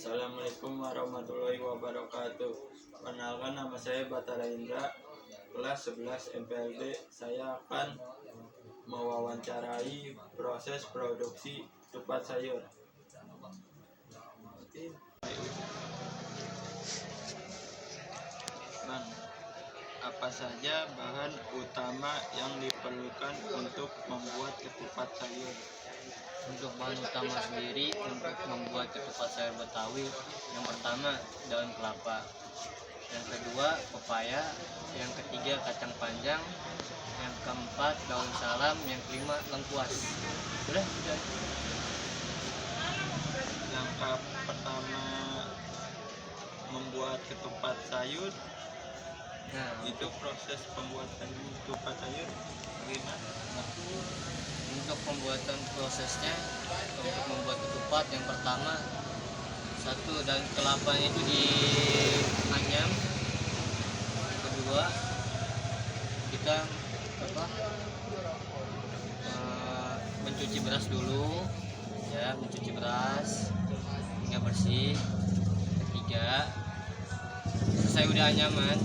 Assalamualaikum warahmatullahi wabarakatuh. Perkenalkan, nama saya Batara Indra, kelas 11 MPLB. Saya akan mewawancarai proses produksi ketupat sayur. Bang, apa saja bahan utama yang diperlukan untuk membuat ketupat sayur? Untuk bahan utama sendiri untuk membuat ketupat sayur Betawi, yang pertama daun kelapa, yang kedua pepaya, yang ketiga kacang panjang, yang keempat daun salam, yang kelima lengkuas. Sudah. Langkah pertama membuat ketupat sayur, itu proses pembuatan ketupat sayur bagaimana? Untuk pembuatan prosesnya, untuk membuat ketupat, yang pertama satu daun kelapanya itu dianyam, yang kedua kita mencuci beras dulu, ya, mencuci beras hingga bersih. Ketiga, selesai udah anyaman,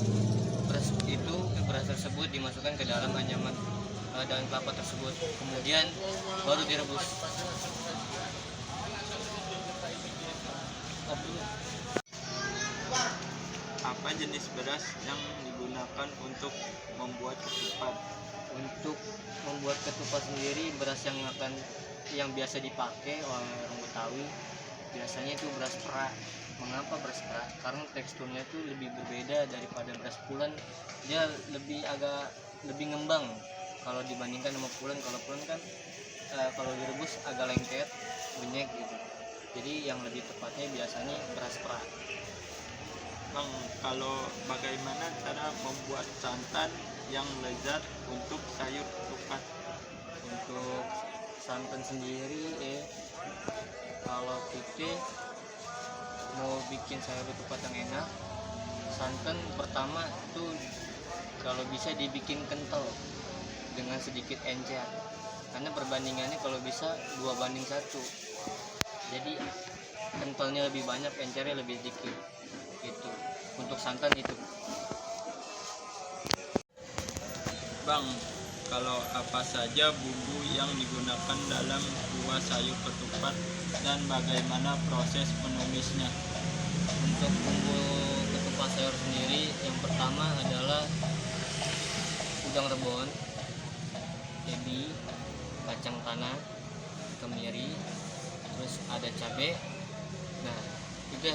beras tersebut dimasukkan ke dalam anyaman daun kelapa tersebut, kemudian baru direbus. Apa jenis beras yang digunakan untuk membuat ketupat? Untuk membuat ketupat sendiri, beras yang biasa dipakai oleh orang Betawi biasanya itu beras perak. Mengapa beras perak? Karena teksturnya itu lebih berbeda daripada beras pulen. Dia agak lebih ngembang kalau dibandingkan sama pulen. Kalau pulen kan kalau direbus agak lengket, benyek gitu. Jadi yang lebih tepatnya biasanya beras perak. Bang, kalau bagaimana cara membuat santan yang lezat untuk sayur ketupat? Untuk santan sendiri, kalau kita mau bikin sayur ketupat yang enak, santan pertama itu kalau bisa dibikin kental dengan sedikit encer, karena perbandingannya kalau bisa 2:1. Jadi kentalnya lebih banyak, encernya lebih sedikit. Itu untuk santan itu. Bang, kalau apa saja bumbu yang digunakan dalam buah sayur ketupat dan bagaimana proses menumisnya? Untuk bumbu ketupat sayur sendiri, yang pertama adalah udang rebon, ebi, kacang tanah, kemiri, terus ada cabai. Nah, itu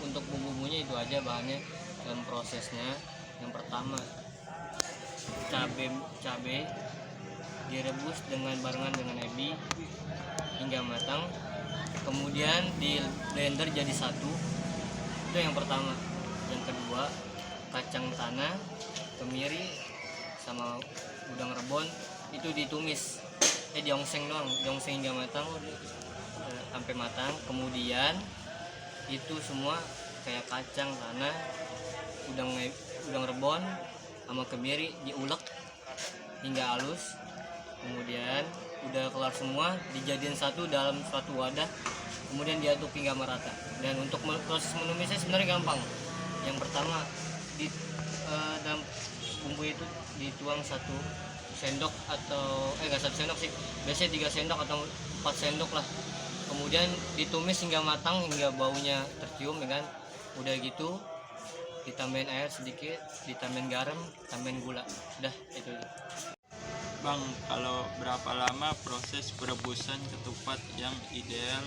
untuk bumbu-bumbunya itu aja bahannya dalam prosesnya. Yang pertama, cabai direbus barengan dengan ebi hingga matang, kemudian di blender jadi satu. Itu yang pertama. Yang kedua, kacang tanah, kemiri sama udang rebon itu ditumis, diongseng doang, diongseng hingga matang, sampai matang. Kemudian itu semua kayak kacang tanah, udang rebon sama kemiri diulek hingga halus. Kemudian udah kelar semua, dijadiin satu dalam suatu wadah, kemudian diaduk hingga merata. Dan untuk proses menumisnya sebenarnya gampang. Yang pertama, dalam bumbu itu dituang 1 sendok atau enggak 1 sendok sih, biasanya 3 sendok atau 4 sendok lah. Kemudian ditumis hingga matang, hingga baunya tercium, ya kan. Udah gitu ditambahin air sedikit, ditambahin garam, tambahin gula. Udah itu. Bang, kalau berapa lama proses perebusan ketupat yang ideal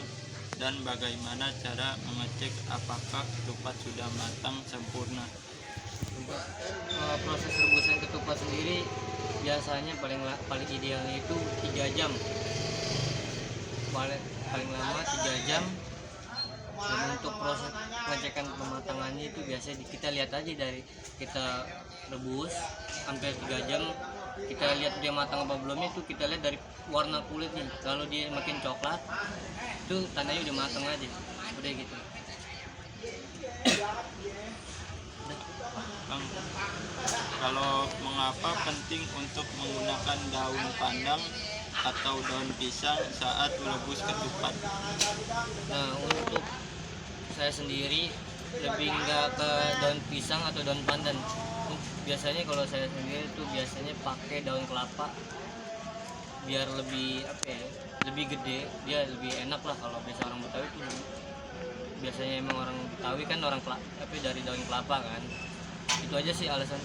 dan bagaimana cara mengecek apakah ketupat sudah matang sempurna? Untuk proses rebusan ketupat sendiri biasanya paling idealnya itu 3 jam. Paling lama 3 jam. Dan untuk proses pengecekan pematangannya itu biasanya kita lihat aja dari kita rebus hampir 3 jam, kita lihat dia matang apa belumnya itu kita lihat dari warna kulitnya. Kalau dia makin coklat itu tandanya udah matang aja. Udah gitu. Bang, kalau mengapa penting untuk menggunakan daun pandan atau daun pisang saat merebus ketupat? Nah, untuk saya sendiri lebih nggak ke daun pisang atau daun pandan. Biasanya kalau saya sendiri tuh biasanya pakai daun kelapa biar lebih apa ya, lebih gede, dia lebih enak lah. Kalau biasa orang Betawi tuh biasanya emang orang Betawi kan orang dari daun kelapa kan. Itu aja sih alasan.